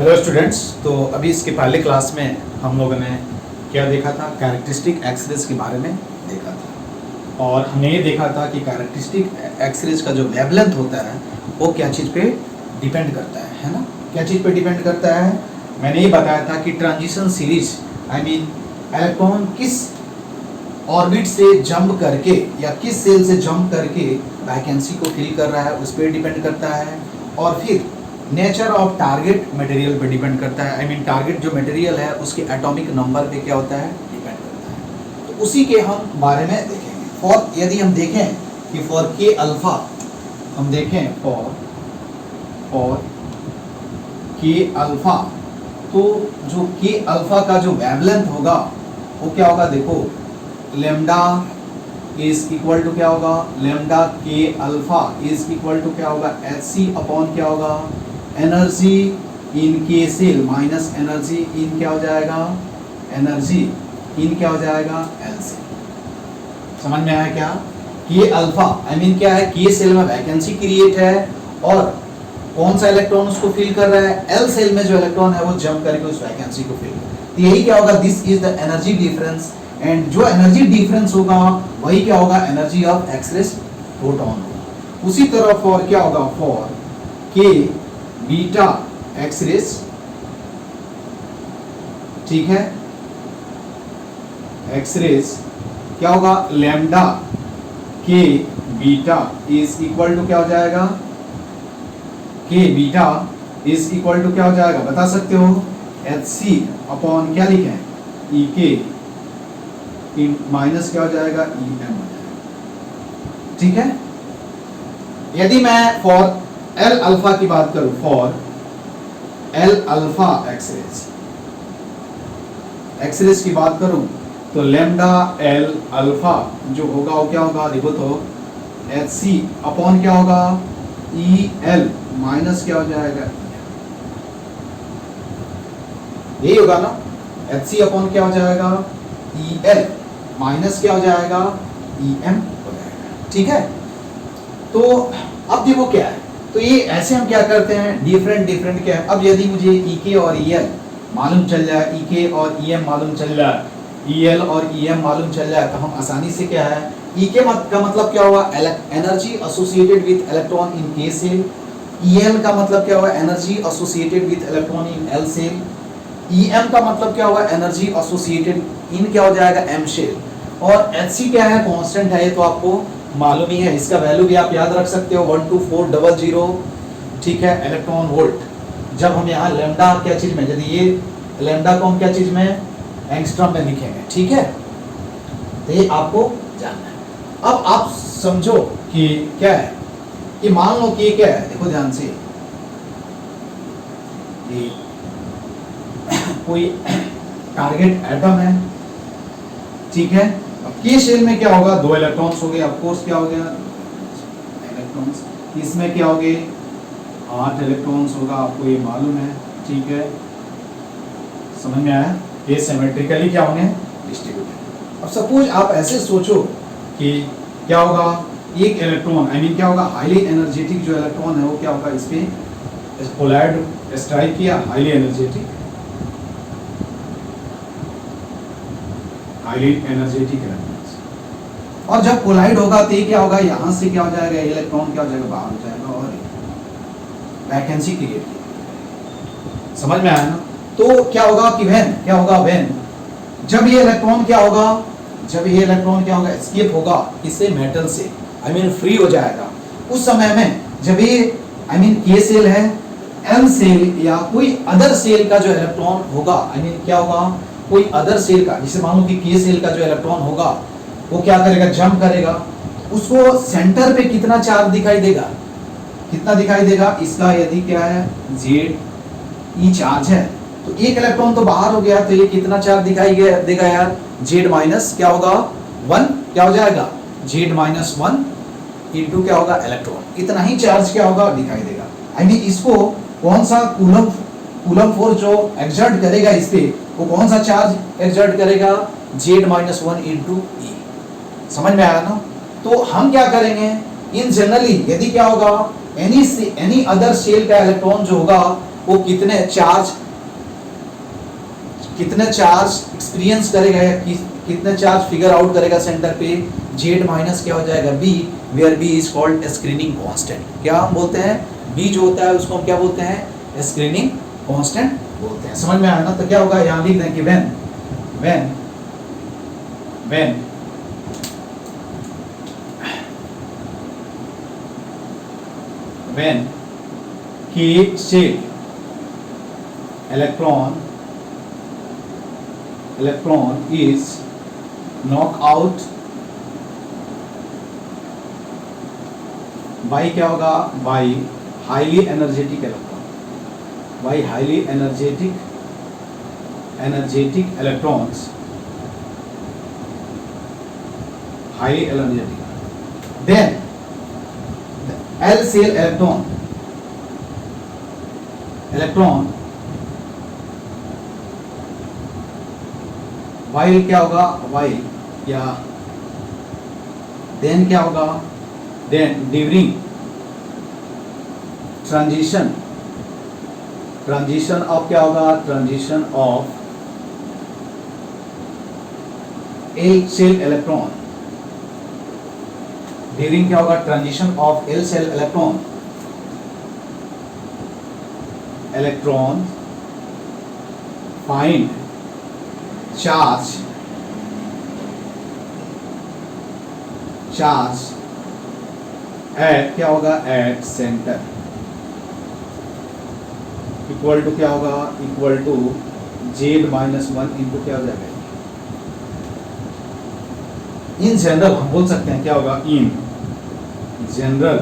Hello students. तो अभी इसके पहले क्लास में हम लोगों ने क्या देखा था, कैरेक्टरिस्टिक एक्सरेज के बारे में देखा था। और हमने ये देखा था कि कैरेक्टरिस्टिक एक्सरेज का जो वेवलेंथ होता है वो क्या चीज़ पे डिपेंड करता है ना। क्या चीज़ पे डिपेंड करता है, मैंने ये बताया था कि ट्रांजिशन सीरीज इलेक्ट्रॉन किस ऑर्बिट से जंप करके या किस सेल से जंप करके वैकेंसी को फिल कर रहा है उस पर डिपेंड करता है। और फिर नेचर ऑफ टारगेट मटेरियल पे डिपेंड करता है। टारगेट जो मटेरियल है उसके एटॉमिक नंबर पे क्या होता है, डिपेंड करता है। तो उसी के हम बारे में देखेंगे। फॉर यदि हम देखें कि फॉर के अल्फा, हम देखें फॉर के अल्फा, तो जो के अल्फा का जो वेवलेंथ होगा वो क्या होगा, देखो लेमडा इज इक्वल टू क्या होगा, लेमडा के अल्फा इज इक्वल टू क्या होगा, एच सी अपॉन क्या होगा, एनर्जी इन के सेल माइनस एनर्जी इन क्या हो जाएगा, एनर्जी इन क्या हो जाएगा, एल सेल। समझ में आया क्या? के अल्फा क्या है, के सेल में वैकेंसी क्रिएट है और कौन सा इलेक्ट्रॉन उसको फिल कर रहा है, एल सेल में जो इलेक्ट्रॉन है वो जंप करके उस वैकेंसी को फिल कर रहा है। तो यही क्या होगा, this is the energy difference. And जो एनर्जी डिफरेंस होगा वही क्या होगा, एनर्जी ऑफ एक्सरेज प्रोटॉन होगा। उसी तरह फॉर क्या होगा, फॉर के बीटा एक्सरेज, ठीक है, एक्सरेज क्या होगा, लैम्डा के बीटा इज इक्वल टू क्या हो जाएगा, के बीटा इज इक्वल टू क्या हो जाएगा, बता सकते हो, एच सी अपॉन क्या लिखे हैं, ई के माइनस क्या हो जाएगा, ई एम हो जाएगा। ठीक है। यदि मैं फॉर एल अल्फा की बात करूं, फॉर एल अल्फा एक्सरेज की बात करूं तो लेमडा एल अल्फा जो होगा वो क्या होगा, देखो तो एच सी अपॉन क्या होगा, ई एल माइनस क्या हो जाएगा, यही होगा ना, एच सी अपॉन क्या हो जाएगा, ई एल माइनस क्या हो जाएगा, ई एम हो जाएगा। ठीक है। तो अब देखो क्या है, तो ये ऐसे हम क्या करते हैं, डिफरेंट क्या है। अब यदि मुझे EK और EL मालूम चल जाए, EK और EM मालूम चल जाए, EL और EM मालूम चल जाए, तो हम आसानी से क्या है, EK का मतलब क्या हुआ, energy associated with electron in K shell. EL का मतलब क्या हुआ, energy associated with electron in L shell. EM का मतलब क्या हुआ, एनर्जी एसोसिएटेड इन क्या हो जाएगा, M सेल। और HC क्या है, कांस्टेंट है, ये तो आपको मालूम ही है, इसका वैल्यू भी आप याद रख सकते हो, 12400, ठीक है, इलेक्ट्रॉन वोल्ट। जब हम यहाँ लैम्डा क्या चीज में, यदि ये लैम्डा को हम क्या चीज में, एंगस्ट्रॉम में लिखेंगे। ठीक है, तो ये आपको जानना है। अब आप समझो कि क्या है, कि मान लो कि ये क्या है, देखो ध्यान से, कोई टारगेट एटम है, ठीक है। अब के शेल में क्या होगा, 2 इलेक्ट्रॉन्स हो गए, ऑफ कोर्स क्या हो गया, इलेक्ट्रॉन्स। इसमें क्या हो गए, 8 इलेक्ट्रॉन्स होगा, आपको ये मालूम है। ठीक है, समझ में आया, ये सिमेट्रिकली क्या होंगे, डिस्ट्रीब्यूटेड। अब सपोज आप ऐसे सोचो कि क्या होगा, एक इलेक्ट्रॉन क्या होगा, हाईली एनर्जेटिक जो इलेक्ट्रॉन है वो क्या होगा, इस पे कोलाइड स्ट्राइक किया, हाईली एनर्जेटिक इलेक्ट्रॉन्स, और जब कोलाइड होगा तो ये क्या होगा, यहां से क्या हो जाएगा, इलेक्ट्रॉन क्या हो जाएगा, बाहर हो जाएगा और वैकेंसी क्रिएट की। समझ में आया ना? तो क्या होगा कि क्या होगा, जब ये इलेक्ट्रॉन क्या होगा, एस्केप होगा किससे, मेटल से, फ्री हो जाएगा। उस समय में जब ये के सेल है, एल सेल या कोई अदर सेल का जो इलेक्ट्रॉन होगा, क्या होगा, कोई अदर सेल का, जैसे मान लो कि के सेल का जो इलेक्ट्रॉन होगा वो क्या करेगा, जंप करेगा, उसको सेंटर पे कितना चार्ज दिखाई देगा, कितना दिखाई देगा, इसका यदि क्या है, Z चार्ज है, तो एक इलेक्ट्रॉन तो बाहर हो गया, तो ये कितना चार्ज दिखाई देगा यार, Z माइनस क्या होगा, 1 क्या हो जाएगा, Z माइनस 1 इंटू क्या होगा, इलेक्ट्रॉन, इतना ही चार्ज क्या होगा, दिखाई देगा। इसको कौन सा कूलम फोर्स जो एक्सर्ट करेगा इस पे, वो कौन सा चार्ज एक्सर्ट करेगा, Z माइनस 1 इंटू E। समझ में आया ना? तो हम क्या करेंगे, इन जनरली यदि क्या होगा, एनी अदर सेल का इलेक्ट्रॉन जो होगा वो कितने चार्ज एक्सपीरियंस करेगा या कितने चार्ज फिगर आउट करेगा सेंटर पे, जेड माइनस क्या हो जाएगा B, where B is called screening constant. क्या हम बोलते हैं, बी जो होता है उसको हम क्या बोलते हैं, स्क्रीनिंग कांस्टेंट बोलते हैं। समझ में आया ना? तो क्या होगा, यहां लिख दें कि when K shell electron is knocked out by क्या होगा, by highly energetic electron, by highly energetic electrons, highly energetic, then the L shell electron while क्या होगा, while या then क्या होगा, then during transition of क्या होगा, transition of L shell electron, during क्या होगा, transition of L shell electron find charge at क्या होगा, at center इक्वल टू क्या होगा, equal to z minus 1 into क्या हो जाएगा। इन जनरल हम बोल सकते हैं क्या होगा, in general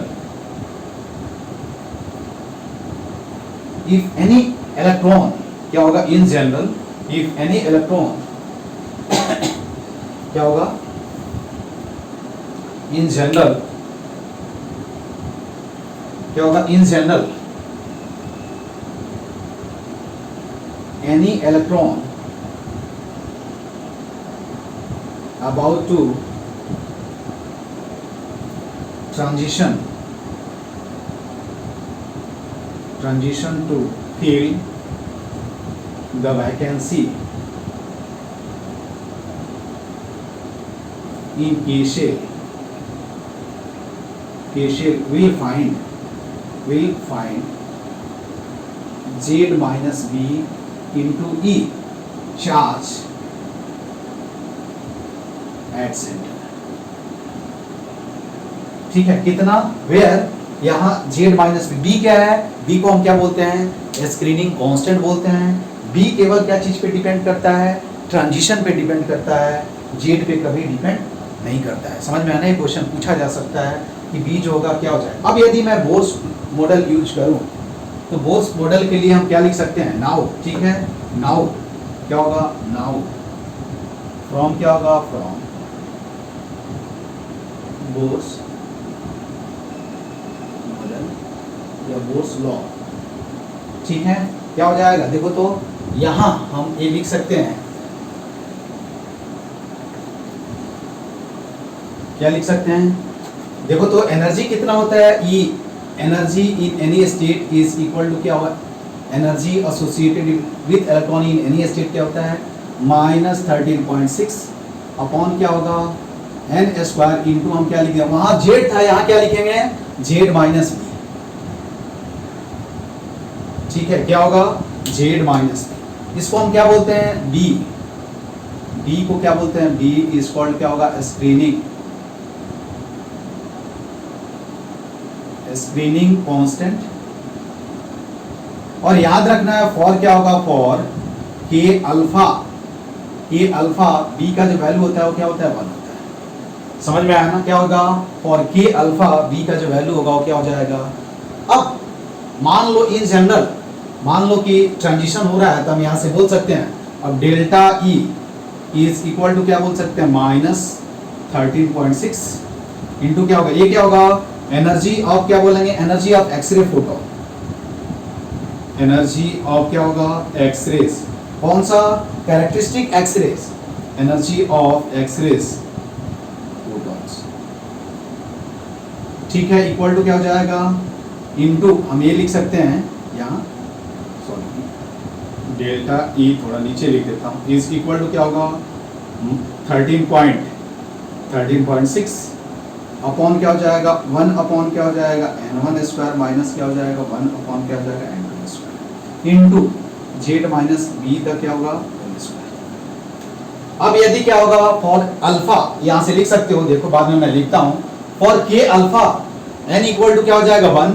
if any electron क्या होगा, in general if any electron क्या होगा, in general क्या होगा, in general any electron about to transition to fill the vacancy in K shell will find Z minus B into E charge at center। ठीक है, कितना, where, यहाँ Z minus B क्या है, बी को हम क्या बोलते हैं, स्क्रीनिंग कांस्टेंट बोलते हैं। बी केवल क्या चीज पे डिपेंड करता है, ट्रांजिशन पे डिपेंड करता है, जेड पे कभी डिपेंड नहीं करता है। समझ में आना, ये क्वेश्चन पूछा जा सकता है कि बी जो होगा क्या हो जाए। अब यदि मैं बोर्स मॉडल यूज करूं तो बोर्स मॉडल के लिए हम क्या लिख सकते हैं, नाउ। ठीक है, नाउ क्या होगा, नाउ फ्रॉम क्या होगा, फ्रॉम बोर्स या बोर्स लॉ। ठीक है, क्या हो जाएगा, देखो तो यहां हम ये लिख सकते हैं, क्या लिख सकते हैं, देखो तो एनर्जी कितना होता है, E energy in any state is equal to क्या होगा, energy associated with electron in any state क्या होता है, माइनस 13.6 अपॉन क्या होगा, एन स्क्वायर इंटू हम क्या लिखेंगे, वहां जेड था, यहाँ क्या लिखेंगे, जेड माइनस बी। ठीक है, क्या होगा, जेड माइनस बी, इसको हम क्या बोलते हैं, बी। बी को क्या बोलते हैं, बी इज कॉल्ड क्या होगा, स्क्रीनिंग कांस्टेंट। और याद रखना है फॉर क्या होगा, फॉर के अल्फा बी का जो वैल्यू होता है वो क्या होता है, 1 होता है। समझ में आया ना, क्या होगा, फॉर के अल्फा बी का जो वैल्यू होगा वो क्या हो जाएगा। अब मान लो इन जनरल, मान लो कि ट्रांजिशन हो रहा है तो हम यहां से बोल सकते हैं, अब delta E is equal to क्या बोल सकते हैं, माइनस 13.6 इंटू क्या होगा, ये क्या होगा, एनर्जी ऑफ क्या बोलेंगे, energy of x ray photo, energy of क्या होगा, एक्सरेज, कौन सा, characteristic x rays, energy of x rays photons. ठीक है, इक्वल टू क्या हो जाएगा, इनटू हम ये लिख सकते हैं यहाँ, हूँ डेल्टा ई थोड़ा नीचे लिख देता हूँ, इज इक्वल टू क्या होगा 13.6 अपॉन क्या हो जाएगा 1 अपॉन क्या हो जाएगा n1 स्क्वायर माइनस क्या हो जाएगा 1 अपॉन क्या हो जाएगा n2 square into Z minus B का क्या होगा होल स्क्वायर। अब यदि क्या होगा फॉर अल्फा यहां से लिख सकते हो, देखो बाद में मैं लिखता हूं for K alpha n equal to क्या हो जाएगा 1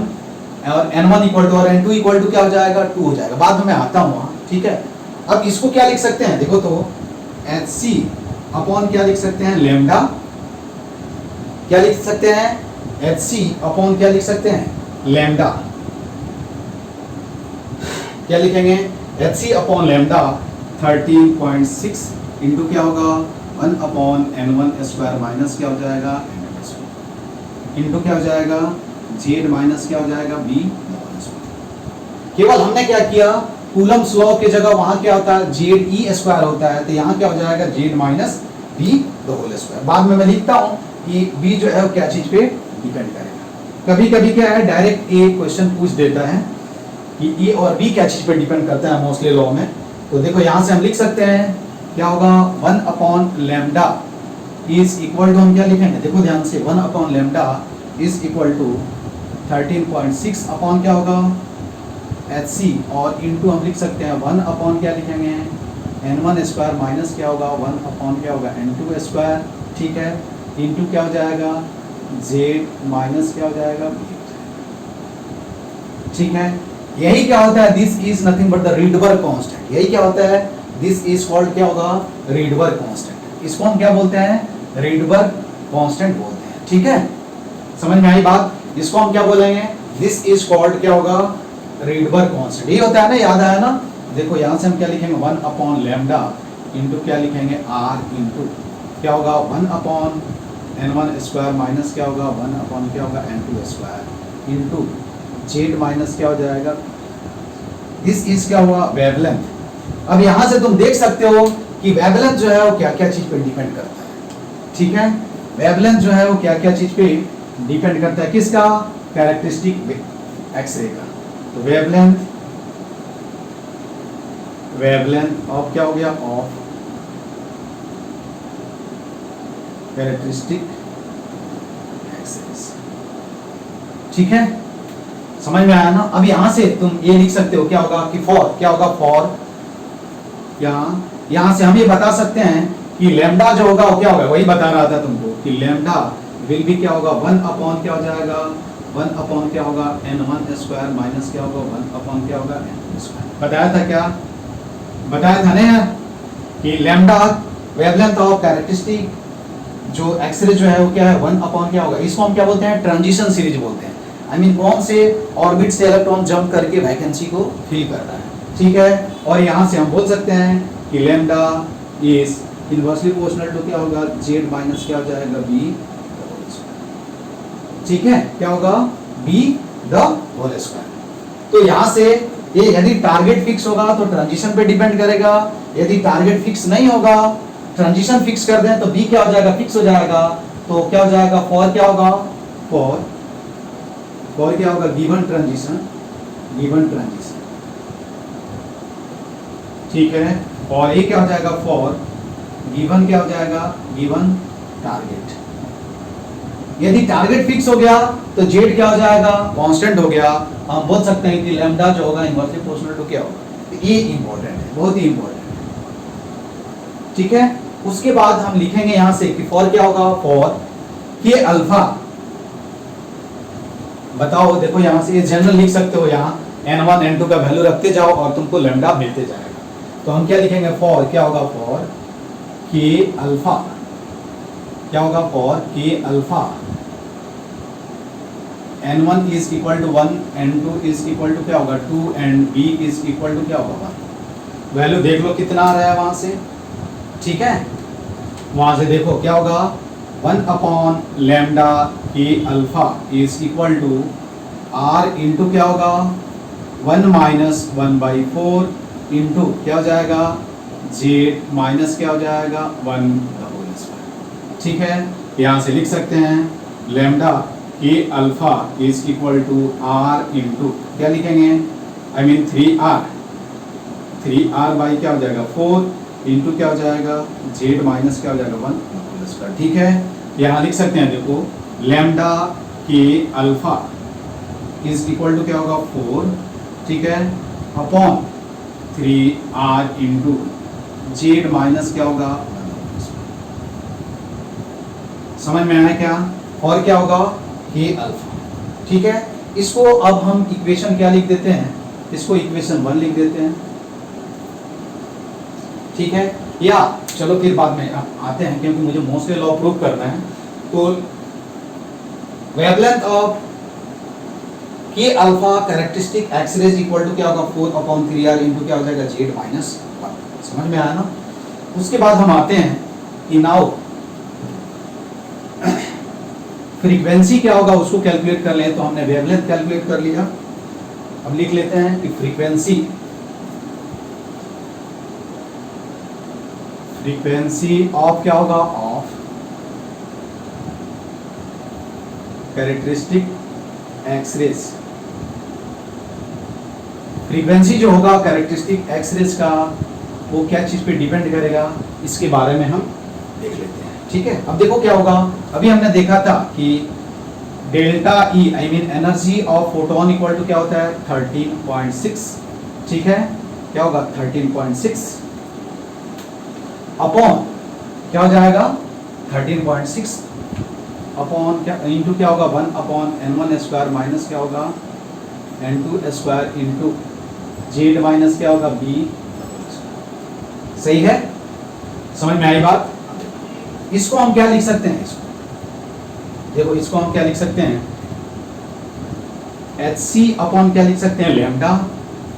और n1 इक्वल टू और n2 इक्वल टू क्या हो जाएगा 2 हो जाएगा, बाद में मैं आता हूं वहां, ठीक है। अब इसको क्या लिख सकते हैं देखो तो hc अपॉन क्या लिख सकते हैं लैम्डा, क्या लिख सकते हैं hc अपॉन क्या लिख सकते हैं लैम्डा, क्या लिखेंगे hc अपॉन लैम्डा 13.6 इंटू क्या होगा 1 अपॉन n1 स्क्वायर माइनस क्या हो जाएगा n2 स्क्वायर इंटू क्या हो जाएगा z माइनस क्या हो जाएगा b। केवल हमने क्या किया कूलम्ब लॉ की जगह वहां क्या होता है जेड ई स्क्वायर होता है, तो यहाँ क्या हो जाएगा Z minus B the whole square. बाद में मैं लिखता हूँ कि बी जो है वो क्या चीज पे डिपेंड करेगा। कभी कभी क्या है डायरेक्ट ए क्वेश्चन पूछ देता है कि ए और बी क्या चीज पे डिपेंड करता है मोस्टली लॉ में, तो देखो यहाँ से हम लिख सकते हैं क्या होगा 1 upon lambda is equal to हम क्या लिखेंगे देखो ध्यान से 1 upon lambda is equal to 13.6 upon क्या होगा hc और इनटू हम लिख सकते हैं 1 अपॉन क्या लिखेंगे n1 स्क्वायर माइनस क्या होगा 1 अपॉन क्या होगा n2 स्क्वायर, ठीक है, इनटू क्या हो जाएगा z माइनस क्या हो जाएगा b, ठीक है। यही क्या होता है this is nothing but the Rydberg constant, यही क्या होता है दिस इज कॉल्ड क्या होगा रीडबर्ग कांस्टेंट, इसको हम क्या बोलते हैं रीडबर्ग कांस्टेंट बोलते हैं, ठीक है। समझ में आई बात, इसको हम क्या बोलेंगे दिस इज कॉल्ड क्या होगा रीडबर्ग कांस्टेंट, ये होता है ना, याद आया ना। देखो यहाँ से हम क्या लिखेंगे 1 अपॉन लैम्डा इंटू क्या लिखेंगे r इंटू क्या होगा 1 अपॉन n1 स्क्वायर माइनस क्या होगा 1 अपॉन क्या होगा n2 square into Z minus क्या हो जाएगा, दिस इज क्या हुआ वेवलेंथ। अब यहाँ से तुम देख सकते हो कि वेवलेंथ जो है वो क्या क्या चीज पे डिपेंड करता है, ठीक है। वेवलेंथ जो है वो क्या क्या चीज पे डिपेंड करता है, किसका कैरेक्टरिस्टिक एक्सरे का। तो वेवलेंथ ऑफ क्या हो गया ऑफ कैरेक्टरिस्टिक एक्सरेज, ठीक है, समझ में आया ना। अब यहां से तुम ये लिख सकते हो क्या होगा कि फॉर क्या होगा फॉर यहां से हम ये बता सकते हैं कि लैम्डा जो होगा वो क्या होगा, वही बता रहा था तुमको कि लैम्डा विल भी क्या होगा 1 अपॉन क्या हो जाएगा 1 अपॉन क्या होगा n1 स्क्वायर माइनस क्या होगा 1 अपॉन क्या होगा n2 स्क्वायर। बताया था क्या, बताया था ना यार कि लैम्डा वेवलेंथ ऑफ कैरेक्टरिस्टिक जो एक्सरे जो है वो क्या है 1 अपॉन क्या होगा, इसको हम क्या बोलते हैं ट्रांजिशन सीरीज बोलते हैं। आई मीन कौन से ऑर्बिट से इलेक्ट्रॉन जंप करके वैकेंसी को फिल कर रहा है, ठीक है। और यहाँ से हम बोल सकते हैं कि lambda is inversely proportional to क्या होगा z माइनस क्या हो जाएगा b, ठीक है, क्या होगा b द होल स्क्वायर। तो यहाँ से ये यदि टारगेट फिक्स होगा तो ट्रांजिशन पे डिपेंड करेगा, यदि टारगेट फिक्स नहीं होगा ट्रांजिशन फिक्स कर दें तो b क्या हो जाएगा फिक्स हो जाएगा, तो क्या हो जाएगा फॉर क्या होगा फॉर क्या होगा गिवन ट्रांजिशन, ठीक है। और ये क्या हो जाएगा फॉर गिवन क्या हो जाएगा गिवन टारगेट। यदि टारगेट फिक्स हो गया तो जेड क्या हो जाएगा कांस्टेंट हो गया, हम बोल सकते हैं कि लैम्डा जो होगा इनवर्सली प्रोपोर्शनल टू क्या होगा, ये इंपॉर्टेंट है, बहुत ही इंपॉर्टेंट है, ठीक है। उसके बाद हम लिखेंगे यहां से कि फॉर क्या होगा फॉर के अल्फा, बताओ देखो यहां से ये जनरल लिख सकते हो, यहाँ n1 n2 का वैल्यू रखते जाओ और तुमको लैम्डा मिलते जाएगा। तो हम क्या लिखेंगे फॉर क्या होगा फॉर के अल्फा, क्या होगा for K alpha n1 is equal to 1 n2 is equal to क्या होगा 2 and b is equal to क्या होगा 1। वैल्यू देख लो कितना आ रहा है वहां से, ठीक है। वहां से देखो क्या होगा 1 upon lambda K alpha is equal to r into क्या होगा 1 माइनस 1/4 इंटू क्या हो जाएगा z माइनस क्या हो जाएगा 1 द होल स्क्वायर, ठीक है। यहाँ से लिख सकते हैं lambda K alpha is equal to r into क्या लिखेंगे आई मीन 3r 3r/, क्या हो जाएगा 4 इंटू क्या हो जाएगा z माइनस क्या हो जाएगा 1 होल स्क्वायर। ठीक है, यहाँ लिख सकते हैं देखो lambda K alpha is equal to क्या होगा 4, ठीक है, upon 3r into z minus क्या होगा 1 समझ में आया क्या? और क्या होगा के अल्फा। ठीक है, इसको अब हम इक्वेशन क्या लिख देते हैं, इसको इक्वेशन 1 लिख देते हैं। ठीक है, या चलो फिर बाद में आते हैं क्योंकि मुझे मोस्टली लॉ प्रूव करना है। तो wavelength of K alpha characteristic X rays equal to क्या होगा 4/3r इंटू क्या हो जाएगा z माइनस 1। समझ में आया ना? उसके बाद हम आते हैं कि नाउ फ्रीक्वेंसी क्या होगा उसको कैलकुलेट कर लें। तो हमने वेवलेंथ कैलकुलेट कर लिया, अब लिख लेते हैं कि फ्रीक्वेंसी ऑफ क्या होगा of characteristic X rays. Frequency जो होगा कैरेक्टरिस्टिक एक्स रेज का वो क्या चीज पे डिपेंड करेगा, इसके बारे में हम देख लेते हैं। ठीक है, अब देखो क्या होगा, अभी हमने देखा था कि delta E I mean energy of photon equal to क्या होता है 13.6। ठीक है, क्या होगा 13.6 अपॉन क्या हो जाएगा 13.6 अपॉन क्या इंटू क्या होगा 1/n1 स्क्वायर माइनस क्या होगा n2 square into z minus क्या होगा b। सही है, समझ में आई बात? इसको हम क्या लिख सकते हैं, इसको देखो, इसको हम क्या लिख सकते हैं hc अपॉन क्या लिख सकते हैं लैम्डा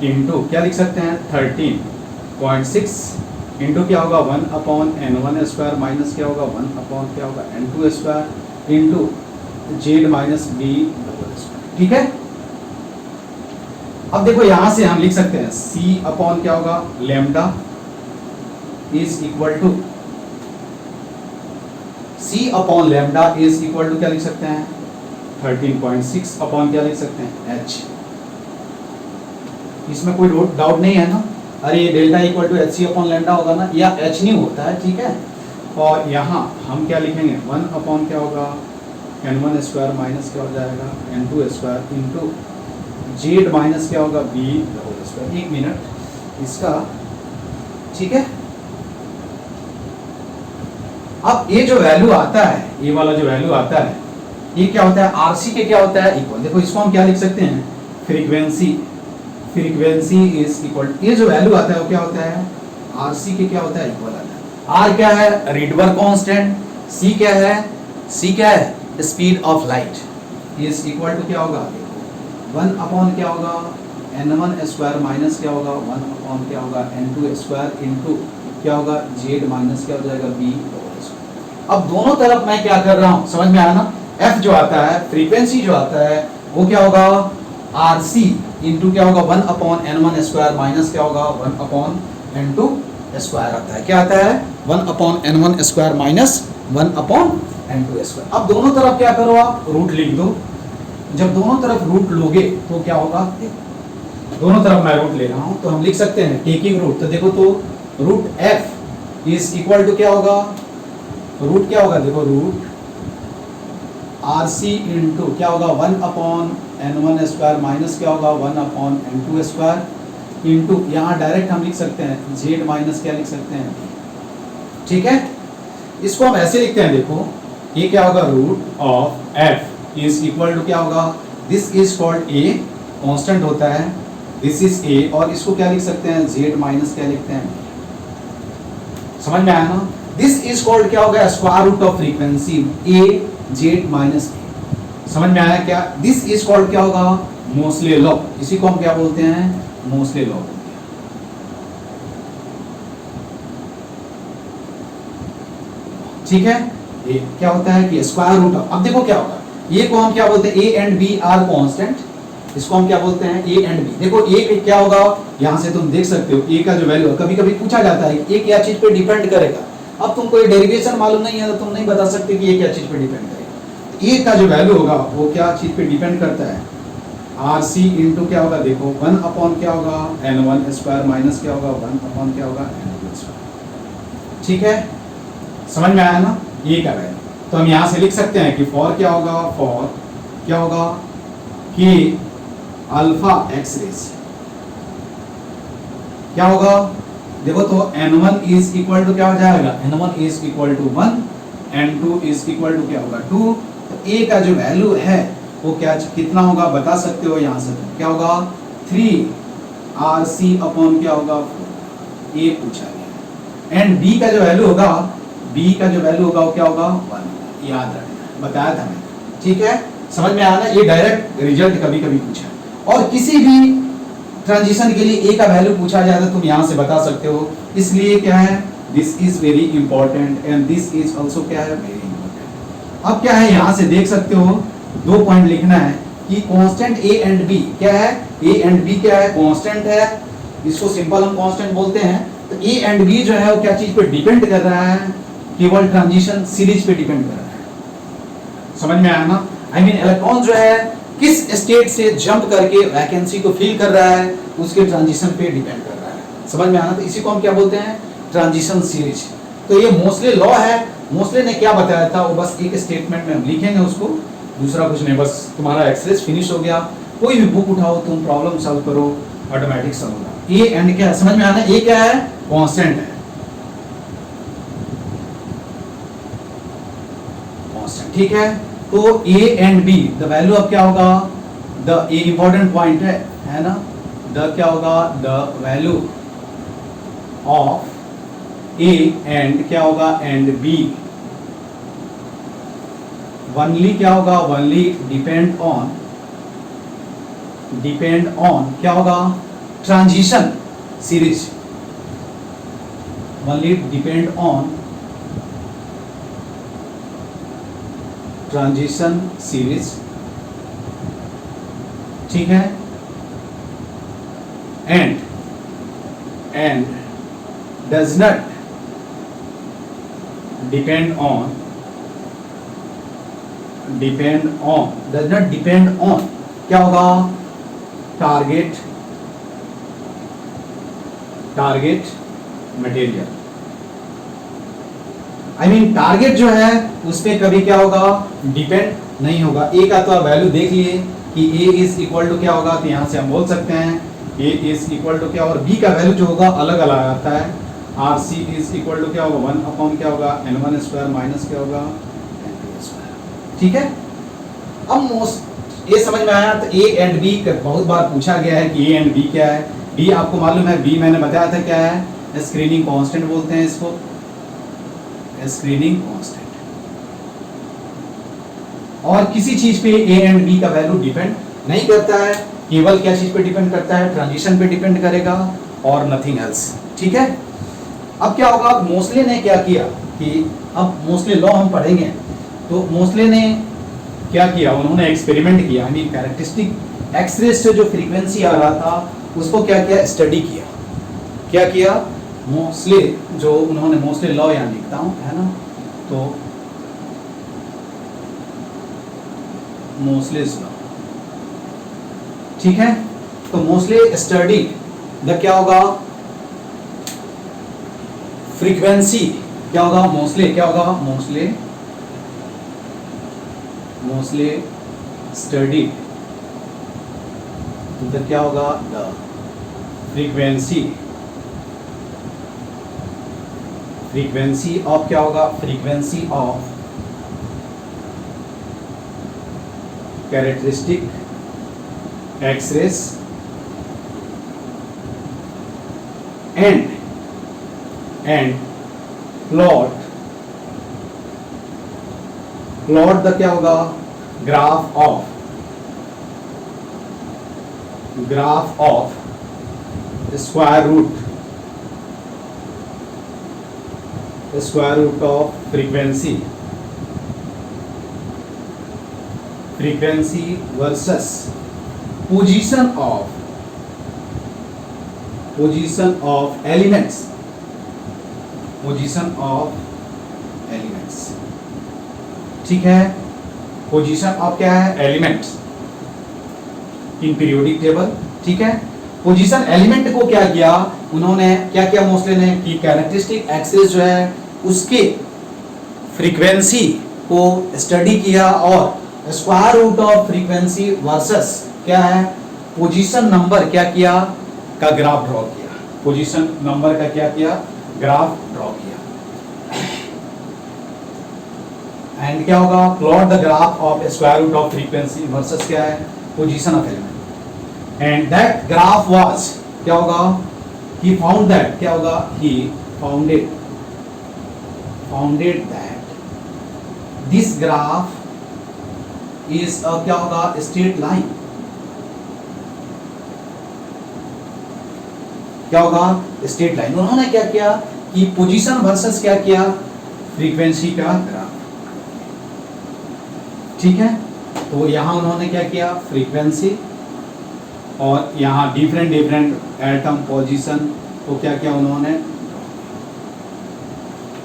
इंटू क्या लिख सकते हैं 13.6 इंटू क्या होगा 1/n1 स्क्वायर माइनस क्या होगा 1/ क्या होगा n2 square into z minus b double square. ठीक है, अब देखो यहां से हम लिख सकते हैं c अपॉन क्या होगा lambda is equal to c upon lambda is equal to क्या लिख सकते हैं 13.6 अपॉन क्या लिख सकते हैं h। इसमें कोई डाउट नहीं है ना? अरे ये delta equal to hc upon lambda होगा ना, या h नहीं होता है। ठीक है, और यहाँ हम क्या लिखेंगे 1 अपॉन क्या होगा n1 स्क्वायर माइनस क्या हो जाएगा n2 square into z minus क्या होगा b होल स्क्वायर। 1 मिनट इसका। ठीक है, अब ये जो वैल्यू आता है, ये वाला जो वैल्यू आता है, ये क्या होता है आरसी के क्या होता है इक्वल। देखो इसको हम क्या लिख सकते हैं फ्रीक्वेंसी इज इक्वल, ये जो वैल्यू आता है वो क्या होता है आरसी के क्या होता है इक्वल आता है। आर क्या है रीडबर्ग कांस्टेंट, सी क्या है speed of light is equal to क्या होगा 1 अपॉन क्या होगा n1 स्क्वायर माइनस क्या होगा 1 अपॉन क्या होगा n2 स्क्वायर इंटू क्या होगा z माइनस क्या हो जाएगा b। अब दोनों तरफ मैं क्या कर रहा हूं, समझ में आया ना? f जो आता है फ्रीक्वेंसी जो आता है वो क्या होगा rc इंटू क्या होगा 1 अपॉन n1 स्क्वायर माइनस क्या होगा 1 अपॉन n2 स्क्वायर आता है। क्या आता है 1 upon n1 square minus 1 upon n2 square. अब दोनों तरफ क्या करो आप रूट लिख दो। जब दोनों तरफ रूट लोगे तो क्या होगा, दोनों तरफ मैं रूट ले रहा हूं तो हम लिख सकते हैं टेकिंग रूट। तो देखो तो root f is equal to क्या होगा, रूट क्या होगा देखो रूट rc इंटू क्या होगा 1 अपॉन n1 स्क्वायर माइनस क्या होगा 1 अपॉन n2 स्क्वायर इंटू यहाँ डायरेक्ट हम लिख सकते हैं z माइनस क्या लिख सकते हैं। ठीक है, इसको हम ऐसे लिखते हैं, देखो ये क्या होगा root of f is equal to क्या होगा, this is called a constant होता है, दिस इज a, और इसको क्या लिख सकते हैं z माइनस क्या लिखते हैं। समझ में आया ना? दिस इज कॉल्ड क्या होगा square root of frequency a z minus a। समझ में आया क्या? दिस इज कॉल्ड क्या होगा मोस्ले लॉ, इसी को हम क्या बोलते हैं मोस्ले लॉ। ठीक है, ये क्या होता है कि स्क्वायर रूट ऑफ, अब देखो क्या होगा, ये को हम क्या बोलते हैं a and b are constant, इसको हम क्या बोलते हैं a एंड b। देखो a क्या होगा, यहां से तुम देख सकते हो a का जो वैल्यू है, कभी कभी पूछा जाता है कि a क्या चीज पे डिपेंड करेगा। अब तुमको ये डेरिवेशन मालूम नहीं है तो तुम नहीं बता सकते कि ये क्या चीज पे डिपेंड करेगा। a का जो वैल्यू होगा वो क्या चीज पे डिपेंड करता है, आर सी इंटू क्या होगा, देखो 1 अपॉन क्या होगा n1 स्क्वायर माइनस क्या होगा 1 अपॉन क्या होगा n2 स्क्वायर। ठीक है, समझ में आया ना, ये क्या है। तो हम यहां से लिख सकते हैं कि फॉर क्या होगा, फॉर क्या होगा कि अल्फा एक्स रेस क्या होगा, देखो तो n1 इज इक्वल टू क्या हो जाएगा, n1 is equal to 1, n2 is equal to क्या होगा 2। तो a का जो वैल्यू है वो क्या कितना होगा बता सकते हो, यहां से क्या होगा 3 आर सी अपॉन क्या होगा 4, ये पूछा गया। एंड b का जो वैल्यू होगा, b का जो वैल्यू होगा वो क्या होगा 1, याद रखना, बताया था मैंने। ठीक है, समझ में आया ना, ये डायरेक्ट रिजल्ट कभी कभी पूछा है। और किसी भी ट्रांजिशन के लिए a का वैल्यू पूछा जाए तो तुम यहां से बता सकते हो, इसलिए क्या है this is very important and this is also क्या है वेरी इंपॉर्टेंट। अब क्या है यहां से देख सकते हो, 2 पॉइंट लिखना है कि कांस्टेंट a एंड b क्या है, a एंड b क्या है कांस्टेंट है, इसको सिंपल हम कांस्टेंट बोलते हैं। तो a एंड b जो है वो क्या चीज पे डिपेंड कर रहा है, केवल ट्रांजिशन सीरीज पे डिपेंड कर रहा है। समझ में आया ना, आई मीन इलेक्ट्रॉन जो है किस स्टेट से जंप करके वैकेंसी को फिल कर रहा है उसके ट्रांजिशन पे डिपेंड कर रहा है। समझ में आना, तो इसी को हम क्या बोलते हैं ट्रांजिशन सीरीज। तो ये मोस्टली लॉ है, मोस्टली ने क्या बताया था वो बस एक स्टेटमेंट में हम लिखेंगे उसको, दूसरा कुछ नहीं, बस तुम्हारा एक्सरेस फिनिश हो गया। कोई भी बुक उठाओ तुम प्रॉब्लम सॉल्व करो ऑटोमेटिक सॉल्व होगा। ए एंड क्या समझ में आना, ए क्या है कांस्टेंट है, कांस्टेंट। ठीक है, तो a and b the value अब क्या होगा, द ए इंपॉर्टेंट पॉइंट है ना, द क्या होगा the value of a and क्या होगा एंड b ओनली क्या होगा, ओनली डिपेंड ऑन क्या होगा transition series, only depend on transition series. ठीक है, and does not depend on क्या होगा target material. I mean target जो है उस पे कभी क्या होगा डिपेंड नहीं होगा। ए का तो वैल्यू देख लिए कि ए इज इक्वल टू क्या होगा, तो यहां से हम बोल सकते हैं ए इज इक्वल टू क्या, और बी का वैल्यू जो होगा अलग अलग आता है। R C is equal to क्या होगा 1 अपॉन क्या होगा n1 स्क्वायर माइनस क्या होगा n2 स्क्वायर। ठीक है, अब मोस्ट ये समझ में आया। तो ए एंड बी बहुत बार पूछा गया है कि ए एंड बी क्या है। बी आपको मालूम है, बी मैंने बताया था क्या है, स्क्रीनिंग कांस्टेंट बोलते हैं इसको, स्क्रीनिंग कांस्टेंट। और किसी चीज पे ए एंड बी का वैल्यू डिपेंड नहीं करता है, केवल क्या चीज पे डिपेंड करता है ट्रांजिशन पे डिपेंड करेगा और नथिंग एल्स। ठीक है, अब क्या होगा मोस्टली ने क्या किया कि अब मोस्टली लॉ हम पढ़ेंगे, तो मोस्टली ने क्या किया, उन्होंने एक्सपेरिमेंट किया, आई मीन कैरेक्टरिस्टिक एक्स-रे से जो फ्रीक्वेंसी आ रहा था उसको क्या किया स्टडी किया। क्या किया मोस्टली, जो उन्होंने मोस्टली लॉ यहाँ लिखता हूँ है ना, तो मोस्टली लॉ। ठीक है, तो मोस्टली स्टडी द क्या होगा फ्रीक्वेंसी, क्या होगा मोस्टली क्या होगा मोस्टली स्टडी द क्या होगा द फ्रीक्वेंसी ऑफ क्या होगा frequency of characteristic X rays and plot the क्या होगा graph of square root of frequency versus position of elements ठीक है, पोजीशन ऑफ क्या है एलिमेंट्स। इन पीरियोडिक टेबल, ठीक है। पोजीशन एलिमेंट को क्या किया उन्होंने, क्या किया मोस्ले ने कि कैरेक्टरिस्टिक एक्सिस जो है उसके फ्रीक्वेंसी को स्टडी किया और square root of frequency versus क्या है पोजीशन नंबर क्या किया का ग्राफ ड्रॉ किया, पोजीशन नंबर का क्या किया ग्राफ ड्रॉ किया। एंड क्या होगा plot the graph of square root of frequency versus क्या है position of element, and that graph was क्या होगा ही फाउंड दैट क्या होगा he founded that this graph is क्या होगा स्ट्रेट लाइन, क्या होगा स्ट्रेट लाइन। उन्होंने क्या किया कि पोजीशन वर्सेस क्या किया फ्रीक्वेंसी का ग्राफ, ठीक है। तो यहां उन्होंने क्या किया फ्रीक्वेंसी और यहां डिफरेंट एटम पोजीशन को क्या किया उन्होंने,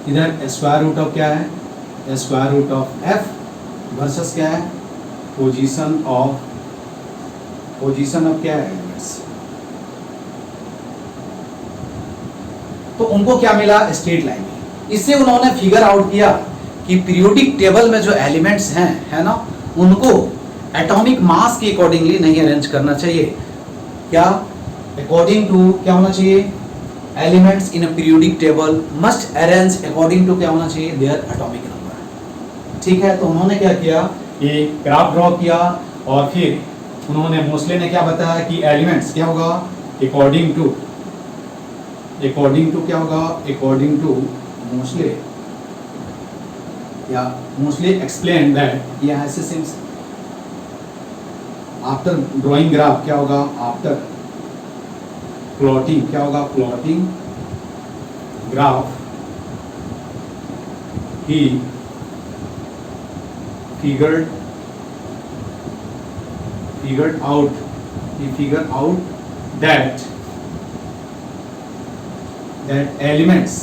इधर स्क्वायर रूट ऑफ क्या है square root of F versus क्या है पोजीशन ऑफ क्या है एलिमेंट्स। तो उनको क्या मिला स्ट्रेट लाइन। इससे उन्होंने फिगर आउट किया कि पीरियोडिक टेबल में जो एलिमेंट्स हैं है ना उनको एटॉमिक मास के अकॉर्डिंगली नहीं अरेंज करना चाहिए, क्या अकॉर्डिंग टू क्या होना चाहिए elements in a periodic table must arrange according to क्या होना चाहिए देयर एटॉमिक नंबर, ठीक है। तो उन्होंने क्या किया ये ग्राफ ड्रॉ किया और फिर उन्होंने मोस्ले ने क्या बताया कि एलिमेंट्स क्या होगा अकॉर्डिंग टू क्या होगा according to mostly explain that या ऐसे सिंस आफ्टर ड्राइंग ग्राफ क्या होगा आफ्टर प्लॉटिंग क्या होगा plotting graph he figured out that elements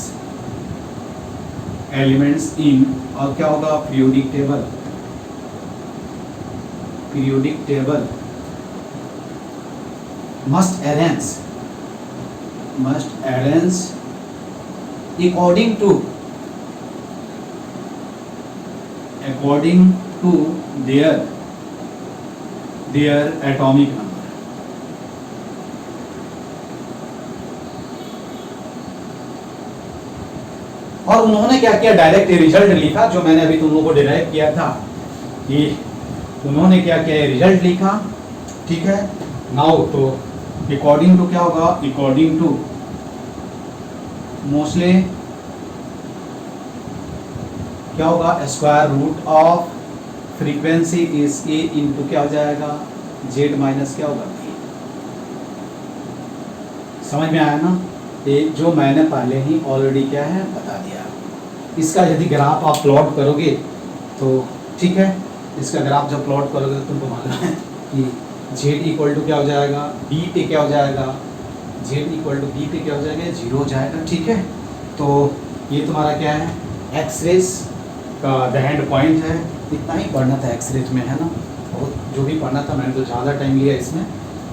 in और क्या होगा periodic table must arrange according to their atomic number। और उन्होंने क्या किया डायरेक्ट रिजल्ट लिखा जो मैंने अभी तुम लोगों को डिराइव किया था कि उन्होंने क्या किया रिजल्ट लिखा, ठीक है। नाउ तो अकॉर्डिंग टू क्या होगा अकॉर्डिंग टू मोस्टली क्या होगा square root of frequency is A into क्या हो जाएगा जेड माइनस क्या होगा बी। समझ में आया ना, एक जो मैंने पहले ही ऑलरेडी क्या है बता दिया। इसका यदि ग्राफ आप प्लॉट करोगे तो ठीक है, इसका ग्राफ जब प्लॉट करोगे तो तुमको मालूम है कि जेड इक्वल टू क्या हो जाएगा बी पे क्या हो जाएगा जेड इक्वल टू बी पे क्या हो जाएगा 0 हो जाएगा, ठीक है। तो ये तुम्हारा क्या है एक्स रेस का द एंड पॉइंट है। इतना ही पढ़ना था एक्स रेज में है ना, और जो भी पढ़ना था मैंने तो ज़्यादा टाइम लिया इसमें,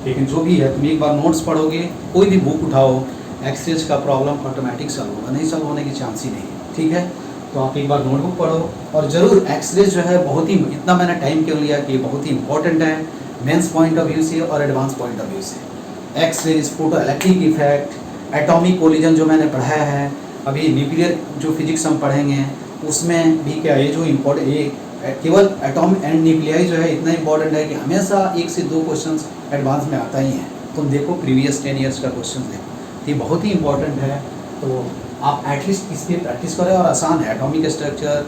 लेकिन जो भी है तुम एक बार नोट्स पढ़ोगे कोई भी बुक उठाओ एक्स रेज का प्रॉब्लम ऑटोमेटिक सॉल्व होगा, नहीं सॉल्व होने की चांस ही नहीं है, ठीक है। तो आप एक बार नोटबुक पढ़ो और ज़रूर एक्स रेज जो है बहुत ही, इतना मैंने टाइम क्यों लिया कि बहुत ही इंपॉर्टेंट है मेंस पॉइंट ऑफ व्यू से और एडवांस पॉइंट ऑफ व्यू से। X rays, photo electric effect, atomic collision जो मैंने पढ़ाया है, अभी न्यूक्लियर जो फिजिक्स हम पढ़ेंगे उसमें भी क्या ये जो इम्पोर्टेंट ये केवल एटॉम एंड न्यूक्लियाई जो है इतना इंपॉर्टेंट है कि हमेशा 1 से 2 क्वेश्चंस एडवांस में आता ही है। तुम देखो प्रीवियस 10 ईयर्स का क्वेश्चन देखो, ये बहुत ही इंपॉर्टेंट है। तो आप एटलीस्ट इस पर प्रैक्टिस करें और आसान है, एटॉमिक स्ट्रक्चर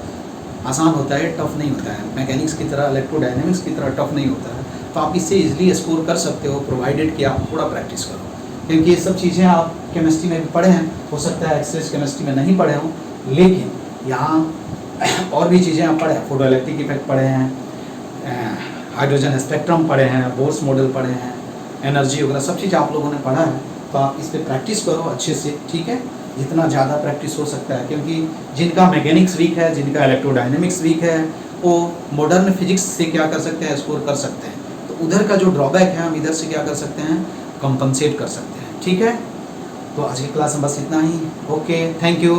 आसान होता है, टफ नहीं होता है, मैकेनिक्स की तरह इलेक्ट्रोडायनेमिक्स की तरह टफ नहीं होता है। तो आप इससे इजीली स्कोर कर सकते हो प्रोवाइडेड कि आप थोड़ा प्रैक्टिस करो, क्योंकि ये सब चीज़ें आप केमिस्ट्री में भी पढ़े हैं, हो सकता है एक्सरेज केमिस्ट्री में नहीं पढ़े हों, लेकिन यहाँ और भी चीज़ें आप पढ़े हैं, फोटो इलेक्ट्रिक इफेक्ट पढ़े हैं, हाइड्रोजन स्पेक्ट्रम पढ़े हैं, बोर्स मॉडल पढ़े हैं, एनर्जी वगैरह सब चीज़ आप लोगों ने पढ़ा है। तो आप इस पर प्रैक्टिस करो अच्छे से, ठीक है, जितना ज़्यादा प्रैक्टिस हो सकता है, क्योंकि जिनका मैकेनिक्स वीक है, जिनका इलेक्ट्रोडायनेमिक्स वीक है, वो मॉडर्न फिजिक्स से क्या कर सकते हैं स्कोर कर सकते हैं। तो उधर का जो ड्रॉबैक है हम इधर से क्या कर सकते हैं, कंपनसेट कर सकते हैं। ठीक है, तो आज की क्लास में बस इतना ही। Okay, thank you.